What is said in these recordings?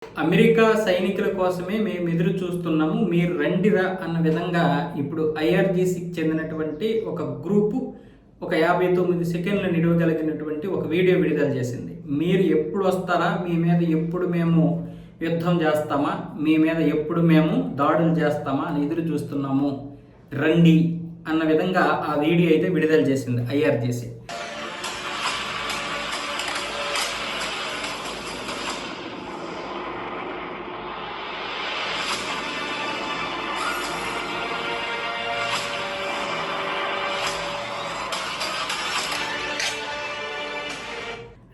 America సైనికుల కోసమే మేము ఎదురు చూస్తున్నాము, మీరు రండిరా అన్న విధంగా ఇప్పుడు ఐఆర్జీసీకి చెందినటువంటి ఒక గ్రూపు ఒక 59 సెకండ్ల నిలవగలిగినటువంటి ఒక వీడియో విడుదల చేసింది. మీరు ఎప్పుడు వస్తారా, మీ మీద ఎప్పుడు మేము యుద్ధం చేస్తామా, మీ మీద ఎప్పుడు మేము దాడులు చేస్తామా అని ఎదురు చూస్తున్నాము, రండి అన్న విధంగా ఆ వీడియో అయితే విడుదల చేసింది ఐఆర్జీసీ.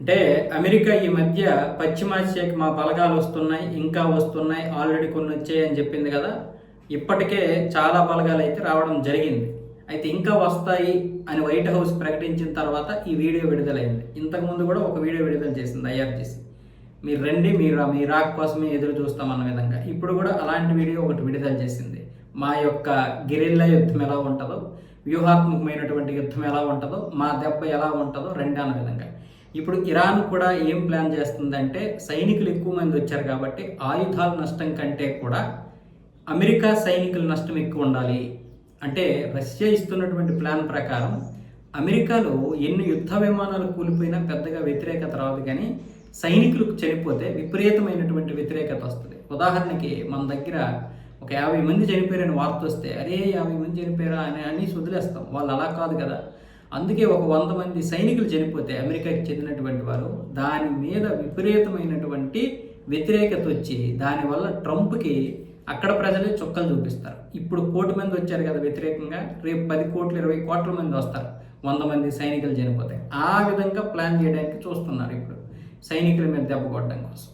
అంటే అమెరికా ఈ మధ్య పశ్చిమాసియాకి మా బలగాలు వస్తున్నాయి, ఇంకా వస్తున్నాయి, ఆల్రెడీ కొన్ని వచ్చాయి అని చెప్పింది కదా. ఇప్పటికే చాలా బలగాలు అయితే రావడం జరిగింది. అయితే ఇంకా వస్తాయి అని వైట్ హౌస్ ప్రకటించిన తర్వాత ఈ వీడియో విడుదలైంది. ఇంతకుముందు కూడా ఒక వీడియో విడుదల చేసింది ఐఆర్జీసీ. మీరు రండి, మీ రాక్ కోసమే ఎదురు చూస్తామన్న విధంగా. ఇప్పుడు కూడా అలాంటి వీడియో ఒకటి విడుదల చేసింది. మా యొక్క గెరిల్లా యుద్ధం ఎలా ఉంటుందో, వ్యూహాత్మకమైనటువంటి యుద్ధం ఎలా ఉంటుందో, మా దెబ్బ ఎలా ఉంటుందో రండి అన్న విధంగా. ఇప్పుడు ఇరాన్ కూడా ఏం ప్లాన్ చేస్తుందంటే, సైనికులు ఎక్కువ మంది వచ్చారు కాబట్టి ఆయుధాల నష్టం కంటే కూడా అమెరికా సైనికుల నష్టం ఎక్కువ ఉండాలి. అంటే రష్యా ఇస్తున్నటువంటి ప్లాన్ ప్రకారం అమెరికాలో ఎన్ని యుద్ధ విమానాలు కూలిపోయినా పెద్దగా వ్యతిరేకత రాదు, కానీ సైనికులకు చనిపోతే విపరీతమైనటువంటి వ్యతిరేకత వస్తుంది. ఉదాహరణకి మన దగ్గర ఒక 50 మంది చనిపోయారని వార్త వస్తే, అరే 50 మంది చనిపోయారా అని వదిలేస్తాం. వాళ్ళు అలా కాదు కదా. అందుకే ఒక 100 మంది సైనికులు చనిపోతే అమెరికాకి చెందినటువంటి వారు, దాని మీద విపరీతమైనటువంటి వ్యతిరేకత వచ్చి దానివల్ల ట్రంప్కి అక్కడ ప్రజలే చుక్కలు చూపిస్తారు. ఇప్పుడు 1 కోటి మంది వచ్చారు కదా వ్యతిరేకంగా, రేపు 10 కోట్లు 20 కోట్ల మంది వస్తారు 100 మంది సైనికులు చనిపోతే. ఆ విధంగా ప్లాన్ చేయడానికి చూస్తున్నారు ఇప్పుడు సైనికుల మీద దెబ్బ కొట్టడం కోసం.